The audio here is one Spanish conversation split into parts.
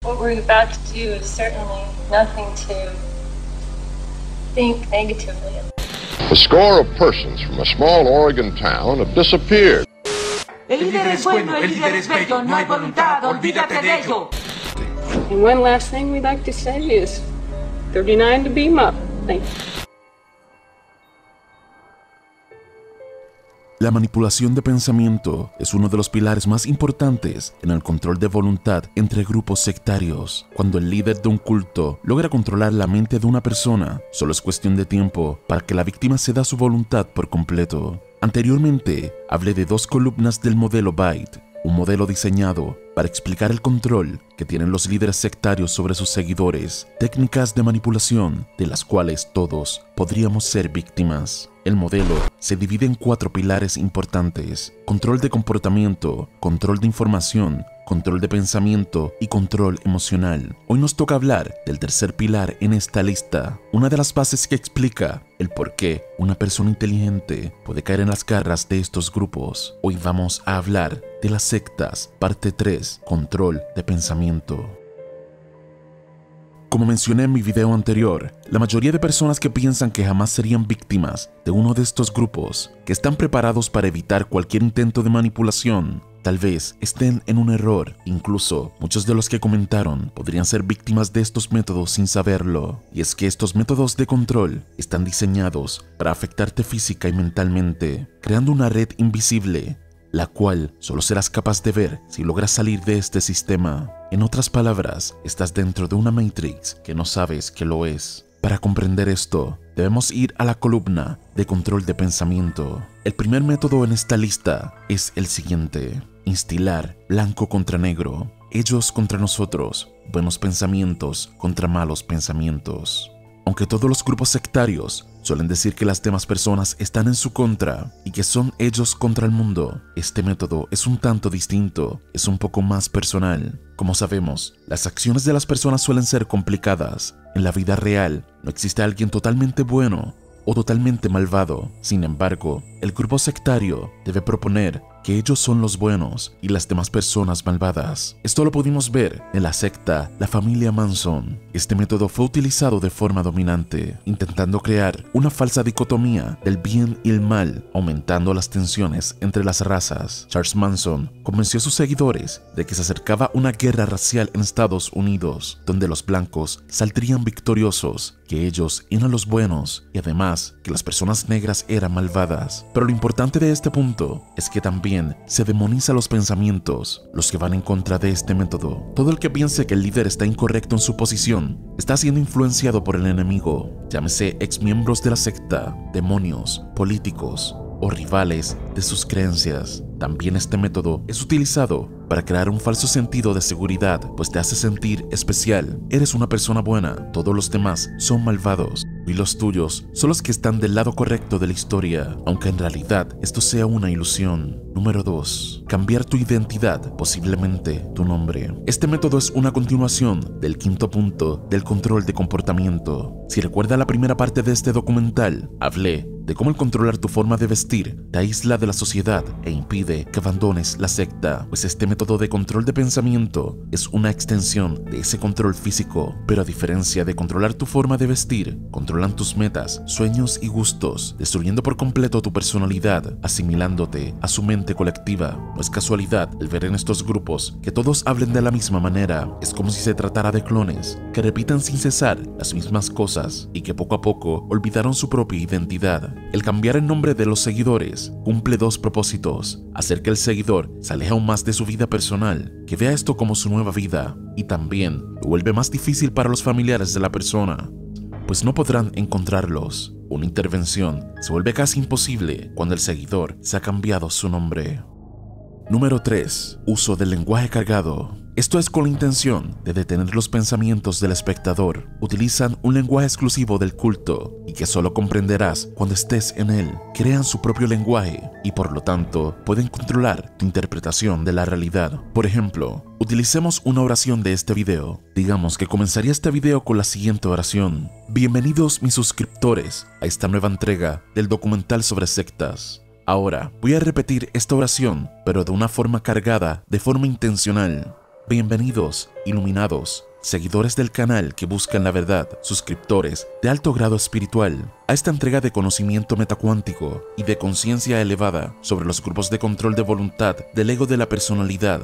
What we're about to do is certainly nothing to think negatively of. A score of persons from a small Oregon town have disappeared. El líder es bueno, el líder es bello, no hay voluntad, olvídate de ello. And one last thing we'd like to say is 39 to beam up. Thank you. La manipulación de pensamiento es uno de los pilares más importantes en el control de voluntad entre grupos sectarios. Cuando el líder de un culto logra controlar la mente de una persona, solo es cuestión de tiempo para que la víctima ceda su voluntad por completo. Anteriormente, hablé de dos columnas del modelo Byte, un modelo diseñado para explicar el control que tienen los líderes sectarios sobre sus seguidores, técnicas de manipulación de las cuales todos podríamos ser víctimas. El modelo se divide en 4 pilares importantes: control de comportamiento, control de información, control de pensamiento y control emocional. Hoy nos toca hablar del tercer pilar en esta lista, una de las bases que explica el por qué una persona inteligente puede caer en las garras de estos grupos. Hoy vamos a hablar de las sectas, parte 3, control de pensamiento. Como mencioné en mi video anterior, la mayoría de personas que piensan que jamás serían víctimas de uno de estos grupos, que están preparados para evitar cualquier intento de manipulación, tal vez estén en un error. Incluso muchos de los que comentaron podrían ser víctimas de estos métodos sin saberlo. Y es que estos métodos de control están diseñados para afectarte física y mentalmente, creando una red invisible, la cual solo serás capaz de ver si logras salir de este sistema. En otras palabras, estás dentro de una Matrix que no sabes que lo es. Para comprender esto, debemos ir a la columna de control de pensamiento. El primer método en esta lista es el siguiente: instilar blanco contra negro, ellos contra nosotros, buenos pensamientos contra malos pensamientos. Aunque todos los grupos sectarios suelen decir que las demás personas están en su contra y que son ellos contra el mundo, este método es un tanto distinto, es un poco más personal. Como sabemos, las acciones de las personas suelen ser complicadas. En la vida real, no existe alguien totalmente bueno o totalmente malvado. Sin embargo, el grupo sectario debe proponer que ellos son los buenos y las demás personas malvadas. Esto lo pudimos ver en la secta La Familia Manson. Este método fue utilizado de forma dominante, intentando crear una falsa dicotomía del bien y el mal, aumentando las tensiones entre las razas. Charles Manson convenció a sus seguidores de que se acercaba una guerra racial en Estados Unidos, donde los blancos saldrían victoriosos, que ellos eran los buenos y además que las personas negras eran malvadas. Pero lo importante de este punto es que también se demoniza los pensamientos, los que van en contra de este método. Todo el que piense que el líder está incorrecto en su posición está siendo influenciado por el enemigo, llámese exmiembros de la secta, demonios, políticos o rivales de sus creencias. También este método es utilizado para crear un falso sentido de seguridad, pues te hace sentir especial. Eres una persona buena, todos los demás son malvados y los tuyos son los que están del lado correcto de la historia, aunque en realidad esto sea una ilusión. Número 2. Cambiar tu identidad, posiblemente tu nombre. Este método es una continuación del quinto punto del control de comportamiento. Si recuerda la primera parte de este documental, hablé de cómo el controlar tu forma de vestir te aísla de la sociedad e impide que abandones la secta, pues este método de control de pensamiento es una extensión de ese control físico, pero a diferencia de controlar tu forma de vestir, controlan tus metas, sueños y gustos, destruyendo por completo tu personalidad, asimilándote a su mente colectiva. No es casualidad el ver en estos grupos que todos hablen de la misma manera, es como si se tratara de clones, que repitan sin cesar las mismas cosas y que poco a poco olvidaron su propia identidad. El cambiar el nombre de los seguidores cumple dos propósitos: hacer que el seguidor se aleje aún más de su vida personal, que vea esto como su nueva vida, y también lo vuelve más difícil para los familiares de la persona, pues no podrán encontrarlos. Una intervención se vuelve casi imposible cuando el seguidor se ha cambiado su nombre. Número 3. Uso del lenguaje cargado. Esto es con la intención de detener los pensamientos del espectador. Utilizan un lenguaje exclusivo del culto y que solo comprenderás cuando estés en él. Crean su propio lenguaje y por lo tanto pueden controlar tu interpretación de la realidad. Por ejemplo, utilicemos una oración de este video. Digamos que comenzaría este video con la siguiente oración: bienvenidos mis suscriptores a esta nueva entrega del documental sobre sectas. Ahora voy a repetir esta oración, pero de una forma cargada, de forma intencional. Bienvenidos, iluminados, seguidores del canal que buscan la verdad, suscriptores de alto grado espiritual, a esta entrega de conocimiento metacuántico y de conciencia elevada sobre los grupos de control de voluntad del ego de la personalidad.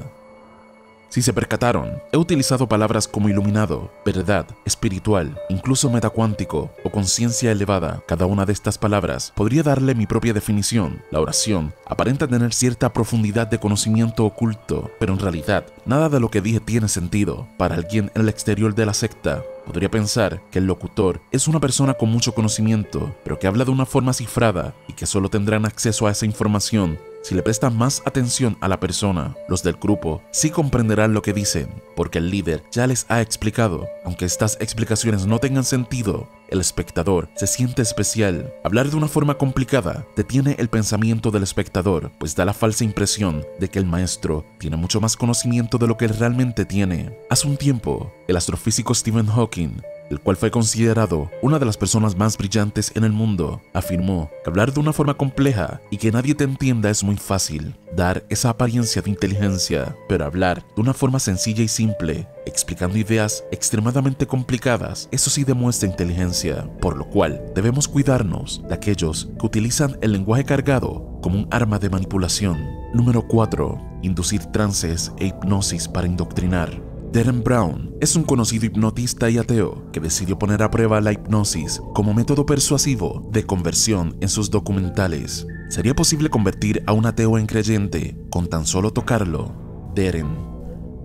Si se percataron, he utilizado palabras como iluminado, verdad, espiritual, incluso metacuántico o conciencia elevada. Cada una de estas palabras podría darle mi propia definición. La oración aparenta tener cierta profundidad de conocimiento oculto, pero en realidad, nada de lo que dije tiene sentido. Para alguien en el exterior de la secta, podría pensar que el locutor es una persona con mucho conocimiento, pero que habla de una forma cifrada y que solo tendrán acceso a esa información si le prestan más atención a la persona. Los del grupo sí comprenderán lo que dicen, porque el líder ya les ha explicado. Aunque estas explicaciones no tengan sentido, el espectador se siente especial. Hablar de una forma complicada detiene el pensamiento del espectador, pues da la falsa impresión de que el maestro tiene mucho más conocimiento de lo que él realmente tiene. Hace un tiempo, el astrofísico Stephen Hawking, el cual fue considerado una de las personas más brillantes en el mundo, afirmó que hablar de una forma compleja y que nadie te entienda es muy fácil, dar esa apariencia de inteligencia, pero hablar de una forma sencilla y simple, explicando ideas extremadamente complicadas, eso sí demuestra inteligencia, por lo cual debemos cuidarnos de aquellos que utilizan el lenguaje cargado como un arma de manipulación. Número 4. Inducir trances e hipnosis para indoctrinar. Derren Brown es un conocido hipnotista y ateo que decidió poner a prueba la hipnosis como método persuasivo de conversión en sus documentales. ¿Sería posible convertir a un ateo en creyente con tan solo tocarlo? Derren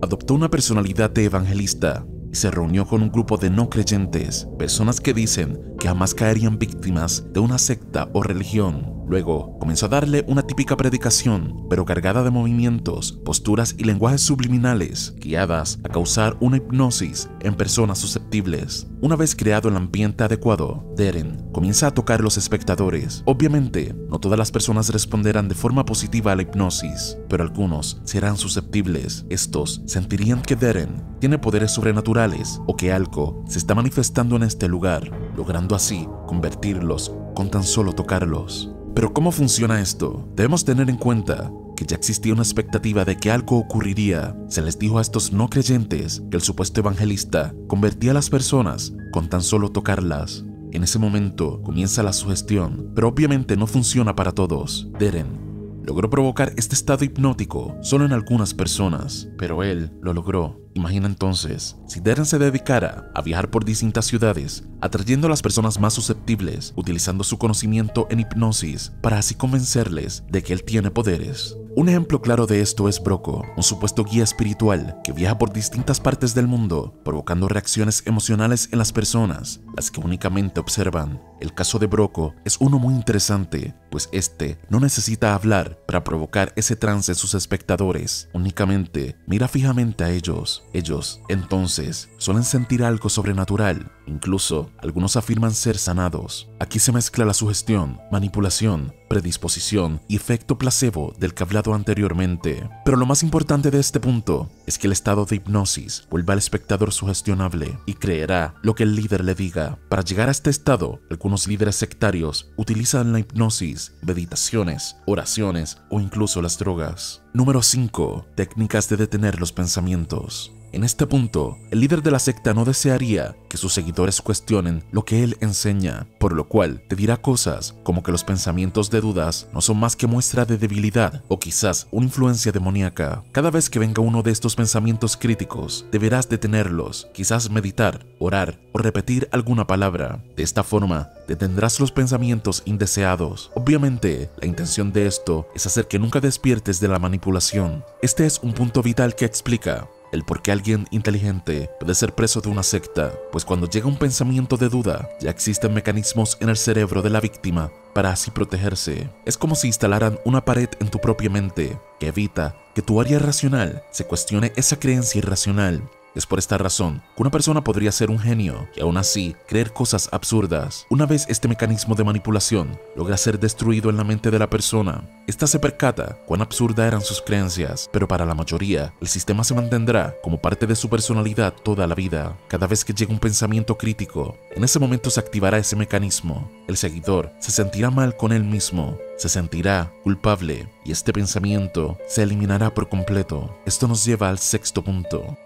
adoptó una personalidad de evangelista y se reunió con un grupo de no creyentes, personas que dicen que jamás caerían víctimas de una secta o religión. Luego comenzó a darle una típica predicación, pero cargada de movimientos, posturas y lenguajes subliminales, guiadas a causar una hipnosis en personas susceptibles. Una vez creado el ambiente adecuado, Derren comienza a tocar a los espectadores. Obviamente, no todas las personas responderán de forma positiva a la hipnosis, pero algunos serán susceptibles. Estos sentirían que Derren tiene poderes sobrenaturales o que algo se está manifestando en este lugar, logrando así convertirlos con tan solo tocarlos. Pero ¿cómo funciona esto? Debemos tener en cuenta que ya existía una expectativa de que algo ocurriría. Se les dijo a estos no creyentes que el supuesto evangelista convertía a las personas con tan solo tocarlas. En ese momento comienza la sugestión, pero obviamente no funciona para todos. Derren logró provocar este estado hipnótico solo en algunas personas, pero él lo logró. Imagina entonces, si Derren se dedicara a viajar por distintas ciudades, atrayendo a las personas más susceptibles, utilizando su conocimiento en hipnosis para así convencerles de que él tiene poderes. Un ejemplo claro de esto es Broco, un supuesto guía espiritual que viaja por distintas partes del mundo, provocando reacciones emocionales en las personas, las que únicamente observan. El caso de Broco es uno muy interesante, pues este no necesita hablar para provocar ese trance en sus espectadores, únicamente mira fijamente a ellos. Ellos, entonces, suelen sentir algo sobrenatural. Incluso, algunos afirman ser sanados. Aquí se mezcla la sugestión, manipulación, predisposición y efecto placebo del que he hablado anteriormente. Pero lo más importante de este punto es que el estado de hipnosis vuelve al espectador sugestionable y creerá lo que el líder le diga. Para llegar a este estado, algunos líderes sectarios utilizan la hipnosis, meditaciones, oraciones o incluso las drogas. Número 5. Técnicas de detener los pensamientos. En este punto, el líder de la secta no desearía que sus seguidores cuestionen lo que él enseña, por lo cual te dirá cosas como que los pensamientos de dudas no son más que muestra de debilidad o quizás una influencia demoníaca. Cada vez que venga uno de estos pensamientos críticos, deberás detenerlos, quizás meditar, orar o repetir alguna palabra. De esta forma, detendrás los pensamientos indeseados. Obviamente, la intención de esto es hacer que nunca despiertes de la manipulación. Este es un punto vital que explica el por qué alguien inteligente puede ser preso de una secta, pues cuando llega un pensamiento de duda, ya existen mecanismos en el cerebro de la víctima para así protegerse. Es como si instalaran una pared en tu propia mente que evita que tu área racional se cuestione esa creencia irracional. Es por esta razón que una persona podría ser un genio y aún así creer cosas absurdas. Una vez este mecanismo de manipulación logra ser destruido en la mente de la persona, esta se percata cuán absurda eran sus creencias, pero para la mayoría, el sistema se mantendrá como parte de su personalidad toda la vida. Cada vez que llega un pensamiento crítico, en ese momento se activará ese mecanismo. El seguidor se sentirá mal con él mismo, se sentirá culpable y este pensamiento se eliminará por completo. Esto nos lleva al sexto punto.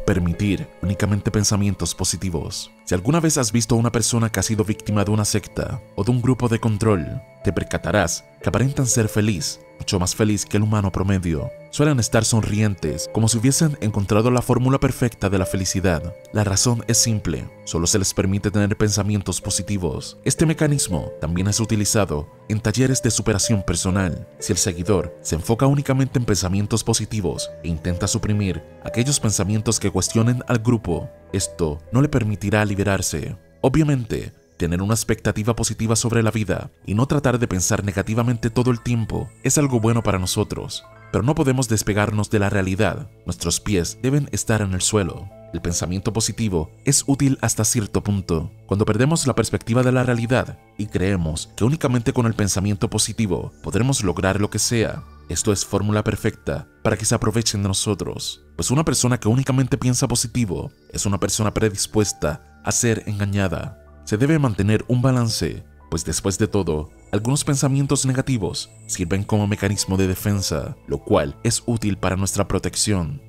Permitir únicamente pensamientos positivos. Si alguna vez has visto a una persona que ha sido víctima de una secta o de un grupo de control, te percatarás que aparentan ser feliz, mucho más feliz que el humano promedio. Suelen estar sonrientes, como si hubiesen encontrado la fórmula perfecta de la felicidad. La razón es simple, solo se les permite tener pensamientos positivos. Este mecanismo también es utilizado en talleres de superación personal. Si el seguidor se enfoca únicamente en pensamientos positivos e intenta suprimir aquellos pensamientos que cuestionen al grupo, esto no le permitirá liberarse. Obviamente, tener una expectativa positiva sobre la vida y no tratar de pensar negativamente todo el tiempo es algo bueno para nosotros, pero no podemos despegarnos de la realidad. Nuestros pies deben estar en el suelo. El pensamiento positivo es útil hasta cierto punto. Cuando perdemos la perspectiva de la realidad y creemos que únicamente con el pensamiento positivo podremos lograr lo que sea, esto es fórmula perfecta para que se aprovechen de nosotros. Pues una persona que únicamente piensa positivo es una persona predispuesta a ser engañada. Se debe mantener un balance, pues después de todo, algunos pensamientos negativos sirven como mecanismo de defensa, lo cual es útil para nuestra protección.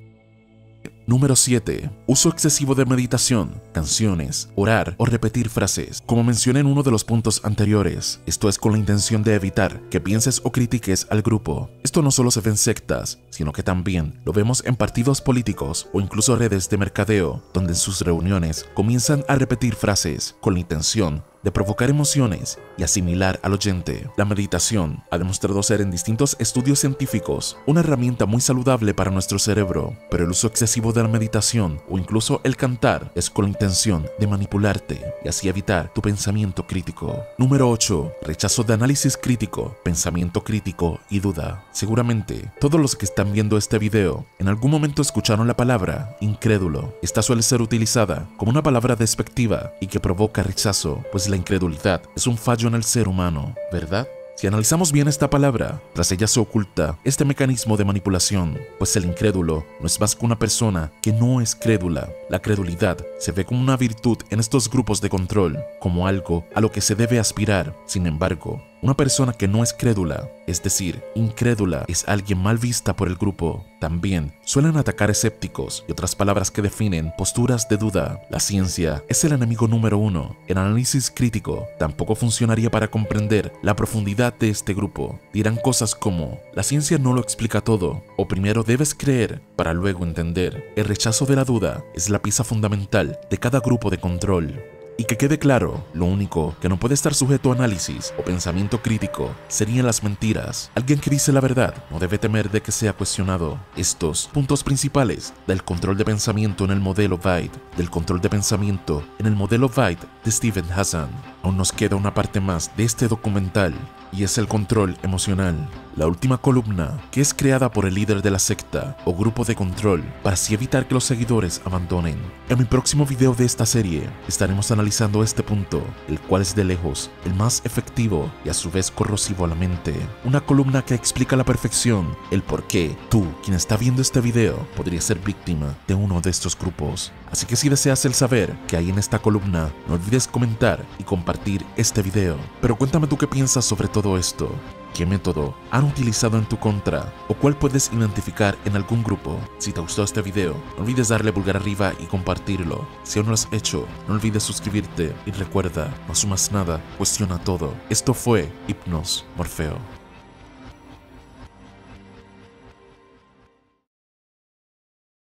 Número 7. Uso excesivo de meditación, canciones, orar o repetir frases. Como mencioné en uno de los puntos anteriores, esto es con la intención de evitar que pienses o critiques al grupo. Esto no solo se ve en sectas, sino que también lo vemos en partidos políticos o incluso redes de mercadeo, donde en sus reuniones comienzan a repetir frases con la intención de provocar emociones y asimilar al oyente. La meditación ha demostrado ser en distintos estudios científicos una herramienta muy saludable para nuestro cerebro, pero el uso excesivo de la meditación o incluso el cantar es con la intención de manipularte y así evitar tu pensamiento crítico. Número 8. Rechazo de análisis crítico, pensamiento crítico y duda. Seguramente todos los que están viendo este video en algún momento escucharon la palabra incrédulo. Esta suele ser utilizada como una palabra despectiva y que provoca rechazo, pues la incredulidad es un fallo en el ser humano, ¿verdad? Si analizamos bien esta palabra, tras ella se oculta este mecanismo de manipulación, pues el incrédulo no es más que una persona que no es crédula. La credulidad se ve como una virtud en estos grupos de control, como algo a lo que se debe aspirar. Sin embargo, una persona que no es crédula, es decir, incrédula, es alguien mal vista por el grupo. También suelen atacar escépticos y otras palabras que definen posturas de duda. La ciencia es el enemigo número 1. El análisis crítico tampoco funcionaría para comprender la profundidad de este grupo. Dirán cosas como, la ciencia no lo explica todo, o primero debes creer para luego entender. El rechazo de la duda es la pieza fundamental de cada grupo de control. Y que quede claro, lo único que no puede estar sujeto a análisis o pensamiento crítico serían las mentiras. Alguien que dice la verdad no debe temer de que sea cuestionado. Estos puntos principales del control de pensamiento en el modelo Veit, del control de pensamiento en el modelo Veit de Steven Hassan. Aún nos queda una parte más de este documental y es el control emocional. La última columna, que es creada por el líder de la secta o grupo de control para así evitar que los seguidores abandonen. En mi próximo video de esta serie estaremos analizando este punto, el cual es de lejos el más efectivo y a su vez corrosivo a la mente. Una columna que explica a la perfección el por qué tú, quien está viendo este video, podría ser víctima de uno de estos grupos. Así que si deseas el saber que hay en esta columna, no olvides comentar y compartir este video. Pero cuéntame tú qué piensas sobre todo esto. ¿Qué método han utilizado en tu contra o cuál puedes identificar en algún grupo? Si te gustó este video, no olvides darle pulgar arriba y compartirlo. Si aún no lo has hecho, no olvides suscribirte y recuerda, no asumas nada, cuestiona todo. Esto fue Hipnos Morfeo.